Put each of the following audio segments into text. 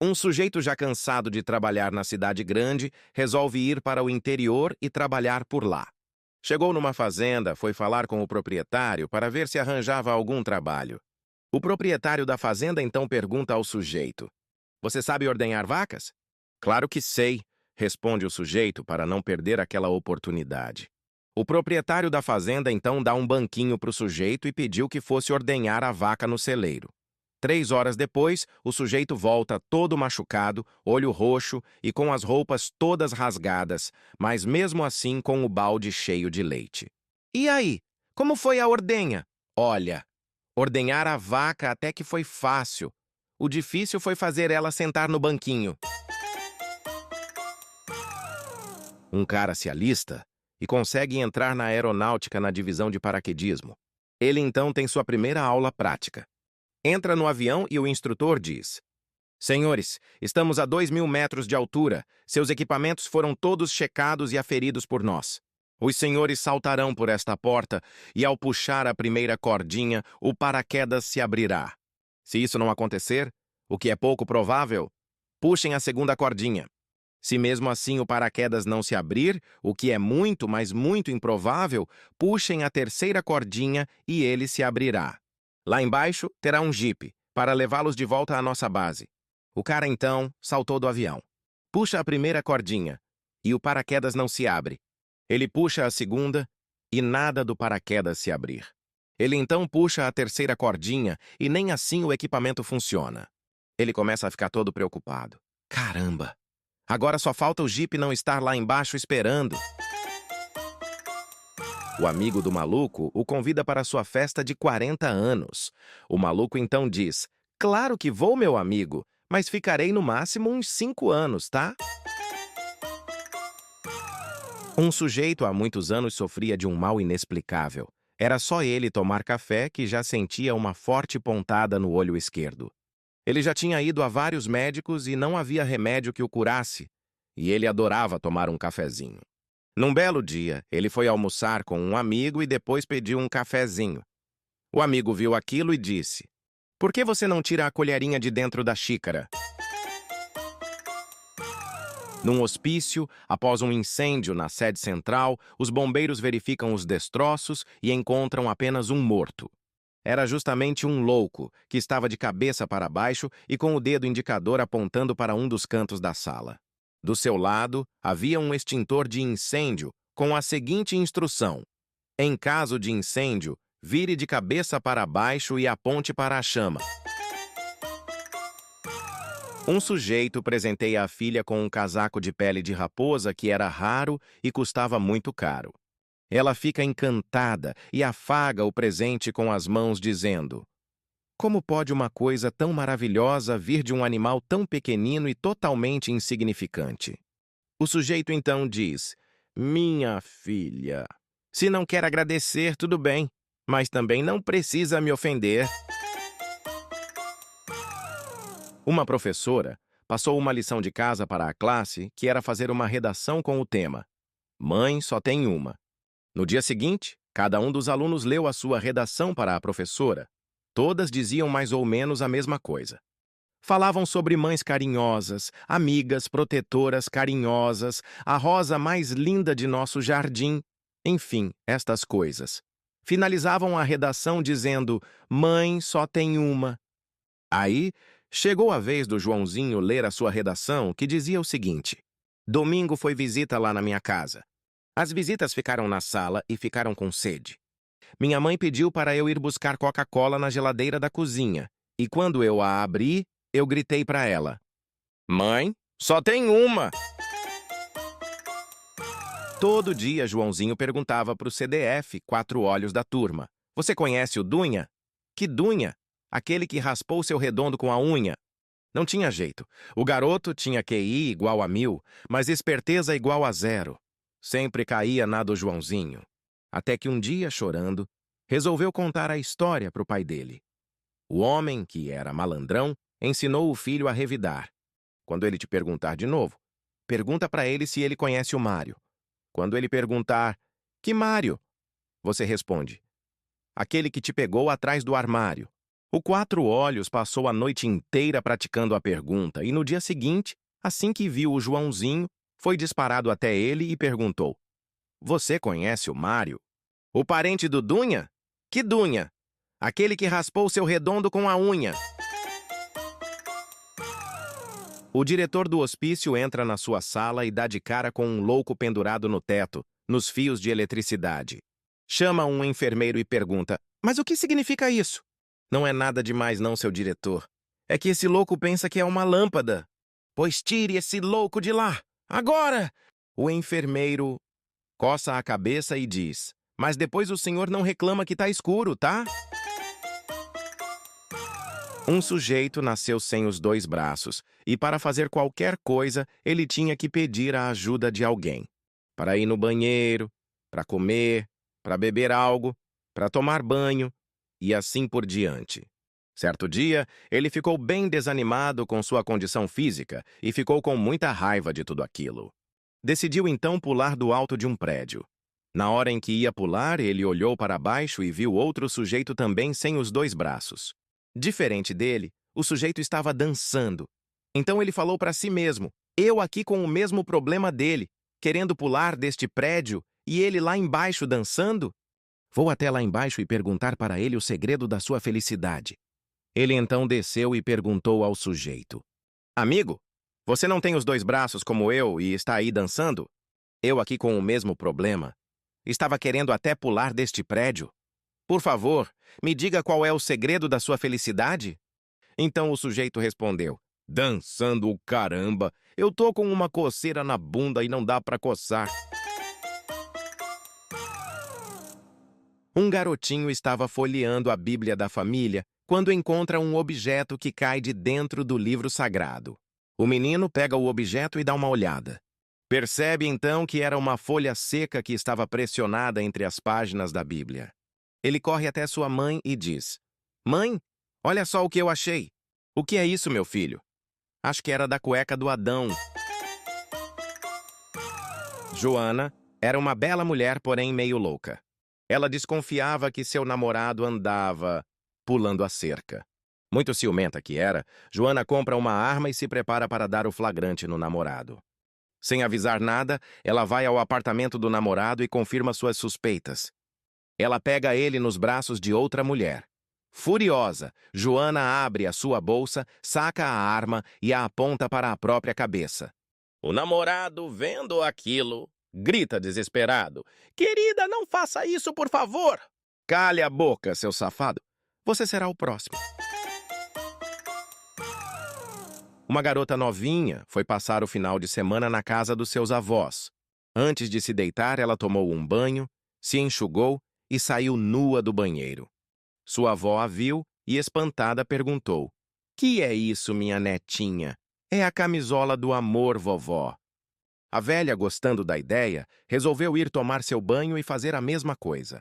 Um sujeito já cansado de trabalhar na cidade grande resolve ir para o interior e trabalhar por lá. Chegou numa fazenda, foi falar com o proprietário para ver se arranjava algum trabalho. O proprietário da fazenda então pergunta ao sujeito: Você sabe ordenhar vacas? Claro que sei, responde o sujeito para não perder aquela oportunidade. O proprietário da fazenda então dá um banquinho para o sujeito e pediu que fosse ordenhar a vaca no celeiro. 3 horas depois, o sujeito volta todo machucado, olho roxo e com as roupas todas rasgadas, mas mesmo assim com o balde cheio de leite. E aí, como foi a ordenha? Olha, ordenhar a vaca até que foi fácil. O difícil foi fazer ela sentar no banquinho. Um cara se alista e consegue entrar na aeronáutica na divisão de paraquedismo. Ele então tem sua primeira aula prática. Entra no avião e o instrutor diz: Senhores, estamos a 2.000 metros de altura. Seus equipamentos foram todos checados e aferidos por nós. Os senhores saltarão por esta porta e, ao puxar a primeira cordinha, o paraquedas se abrirá. Se isso não acontecer, o que é pouco provável, puxem a segunda cordinha. Se mesmo assim o paraquedas não se abrir, o que é muito, mas muito improvável, puxem a terceira cordinha e ele se abrirá. Lá embaixo terá um jipe para levá-los de volta à nossa base. O cara então saltou do avião. Puxa a primeira cordinha e o paraquedas não se abre. Ele puxa a segunda e nada do paraquedas se abrir. Ele então puxa a terceira cordinha e nem assim o equipamento funciona. Ele começa a ficar todo preocupado. Caramba! Agora só falta o jipe não estar lá embaixo esperando. O amigo do maluco o convida para sua festa de 40 anos. O maluco então diz: Claro que vou, meu amigo, mas ficarei no máximo uns 5 anos, tá? Um sujeito há muitos anos sofria de um mal inexplicável. Era só ele tomar café que já sentia uma forte pontada no olho esquerdo. Ele já tinha ido a vários médicos e não havia remédio que o curasse, e ele adorava tomar um cafezinho. Num belo dia, ele foi almoçar com um amigo e depois pediu um cafezinho. O amigo viu aquilo e disse: Por que você não tira a colherinha de dentro da xícara? Num hospício, após um incêndio na sede central, os bombeiros verificam os destroços e encontram apenas um morto. Era justamente um louco, que estava de cabeça para baixo e com o dedo indicador apontando para um dos cantos da sala. Do seu lado, havia um extintor de incêndio com a seguinte instrução: Em caso de incêndio, vire de cabeça para baixo e aponte para a chama. Um sujeito presenteia a filha com um casaco de pele de raposa que era raro e custava muito caro. Ela fica encantada e afaga o presente com as mãos, dizendo: Como pode uma coisa tão maravilhosa vir de um animal tão pequenino e totalmente insignificante? O sujeito então diz: Minha filha, se não quer agradecer, tudo bem, mas também não precisa me ofender. Uma professora passou uma lição de casa para a classe que era fazer uma redação com o tema Mãe só tem uma. No dia seguinte, cada um dos alunos leu a sua redação para a professora. Todas diziam mais ou menos a mesma coisa. Falavam sobre mães carinhosas, amigas protetoras carinhosas, a rosa mais linda de nosso jardim, enfim, estas coisas. Finalizavam a redação dizendo: Mãe só tem uma. Aí, chegou a vez do Joãozinho ler a sua redação, que dizia o seguinte: Domingo foi visita lá na minha casa. As visitas ficaram na sala e ficaram com sede. Minha mãe pediu para eu ir buscar Coca-Cola na geladeira da cozinha, e quando eu a abri, eu gritei para ela: Mãe, só tem uma! Todo dia, Joãozinho perguntava para o CDF, 4 olhos da turma: Você conhece o Dunha? Que Dunha? Aquele que raspou seu redondo com a unha. Não tinha jeito. O garoto tinha QI igual a 1000, mas esperteza igual a 0. Sempre caía na do Joãozinho. Até que um dia, chorando, resolveu contar a história para o pai dele. O homem, que era malandrão, ensinou o filho a revidar. Quando ele te perguntar de novo, pergunta para ele se ele conhece o Mário. Quando ele perguntar: Que Mário? Você responde: Aquele que te pegou atrás do armário. O Quatro Olhos passou a noite inteira praticando a pergunta e no dia seguinte, assim que viu o Joãozinho, foi disparado até ele e perguntou: Você conhece o Mário? O parente do Dunha? Que Dunha? Aquele que raspou seu redondo com a unha. O diretor do hospício entra na sua sala e dá de cara com um louco pendurado no teto, nos fios de eletricidade. Chama um enfermeiro e pergunta: Mas o que significa isso? Não é nada demais não, seu diretor. É que esse louco pensa que é uma lâmpada. Pois tire esse louco de lá, agora! O enfermeiro coça a cabeça e diz: Mas depois o senhor não reclama que tá escuro, tá? Um sujeito nasceu sem os dois braços, e para fazer qualquer coisa, ele tinha que pedir a ajuda de alguém. Para ir no banheiro, para comer, para beber algo, para tomar banho, e assim por diante. Certo dia, ele ficou bem desanimado com sua condição física e ficou com muita raiva de tudo aquilo. Decidiu então pular do alto de um prédio. Na hora em que ia pular, ele olhou para baixo e viu outro sujeito também sem os dois braços. Diferente dele, o sujeito estava dançando. Então ele falou para si mesmo: eu aqui com o mesmo problema dele, querendo pular deste prédio e ele lá embaixo dançando? Vou até lá embaixo e perguntar para ele o segredo da sua felicidade. Ele então desceu e perguntou ao sujeito: Amigo, você não tem os dois braços como eu e está aí dançando? Eu aqui com o mesmo problema. Estava querendo até pular deste prédio. Por favor, me diga qual é o segredo da sua felicidade? Então o sujeito respondeu: Dançando o caramba, eu tô com uma coceira na bunda e não dá pra coçar. Um garotinho estava folheando a Bíblia da família quando encontra um objeto que cai de dentro do livro sagrado. O menino pega o objeto e dá uma olhada. Percebe então que era uma folha seca que estava pressionada entre as páginas da Bíblia. Ele corre até sua mãe e diz: Mãe, olha só o que eu achei. O que é isso, meu filho? Acho que era da cueca do Adão. Joana era uma bela mulher, porém meio louca. Ela desconfiava que seu namorado andava pulando a cerca. Muito ciumenta que era, Joana compra uma arma e se prepara para dar o flagrante no namorado. Sem avisar nada, ela vai ao apartamento do namorado e confirma suas suspeitas. Ela pega ele nos braços de outra mulher. Furiosa, Joana abre a sua bolsa, saca a arma e a aponta para a própria cabeça. O namorado, vendo aquilo, grita desesperado: Querida, não faça isso, por favor! Cale a boca, seu safado. Você será o próximo. Uma garota novinha foi passar o final de semana na casa dos seus avós. Antes de se deitar, ela tomou um banho, se enxugou e saiu nua do banheiro. Sua avó a viu e, espantada, perguntou: Que é isso, minha netinha? É a camisola do amor, vovó. A velha, gostando da ideia, resolveu ir tomar seu banho e fazer a mesma coisa.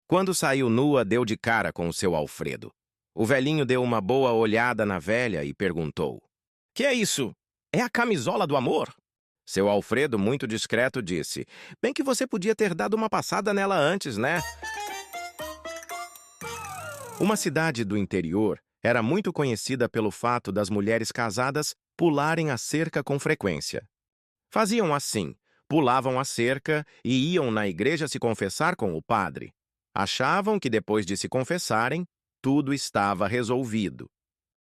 Quando saiu nua, deu de cara com o seu Alfredo. O velhinho deu uma boa olhada na velha e perguntou: Que é isso? É a camisola do amor? Seu Alfredo, muito discreto, disse: Bem que você podia ter dado uma passada nela antes, né? Uma cidade do interior era muito conhecida pelo fato das mulheres casadas pularem a cerca com frequência. Faziam assim: pulavam a cerca e iam na igreja se confessar com o padre. Achavam que depois de se confessarem, tudo estava resolvido.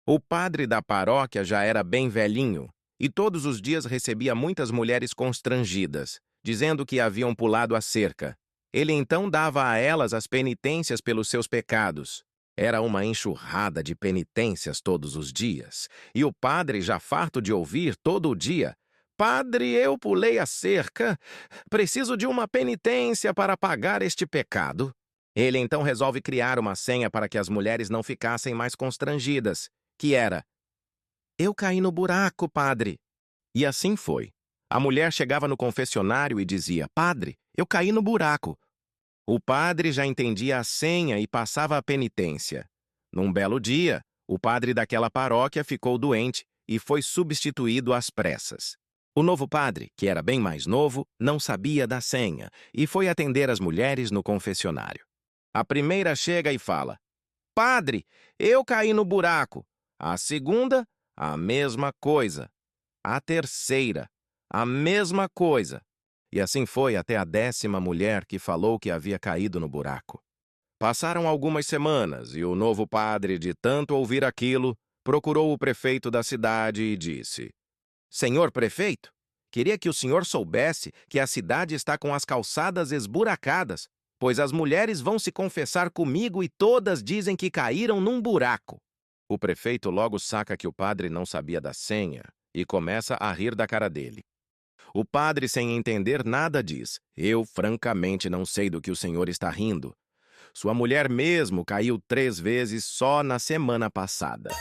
O padre da paróquia já era bem velhinho e todos os dias recebia muitas mulheres constrangidas, dizendo que haviam pulado a cerca. Ele então dava a elas as penitências pelos seus pecados. Era uma enxurrada de penitências todos os dias, e o padre, já farto de ouvir todo o dia: Padre, eu pulei a cerca, preciso de uma penitência para pagar este pecado. Ele então resolve criar uma senha para que as mulheres não ficassem mais constrangidas, que era: Eu caí no buraco, padre. E assim foi. A mulher chegava no confessionário e dizia: Padre, eu caí no buraco. O padre já entendia a senha e passava a penitência. Num belo dia, o padre daquela paróquia ficou doente e foi substituído às pressas. O novo padre, que era bem mais novo, não sabia da senha e foi atender as mulheres no confessionário. A primeira chega e fala: Padre, eu caí no buraco. A segunda, a mesma coisa. A terceira, a mesma coisa. E assim foi até a 10ª mulher que falou que havia caído no buraco. Passaram algumas semanas e o novo padre, de tanto ouvir aquilo, procurou o prefeito da cidade e disse: Senhor prefeito, queria que o senhor soubesse que a cidade está com as calçadas esburacadas, pois as mulheres vão se confessar comigo e todas dizem que caíram num buraco. O prefeito logo saca que o padre não sabia da senha e começa a rir da cara dele. O padre, sem entender nada, diz: Eu francamente não sei do que o senhor está rindo. Sua mulher mesmo caiu 3 vezes só na semana passada.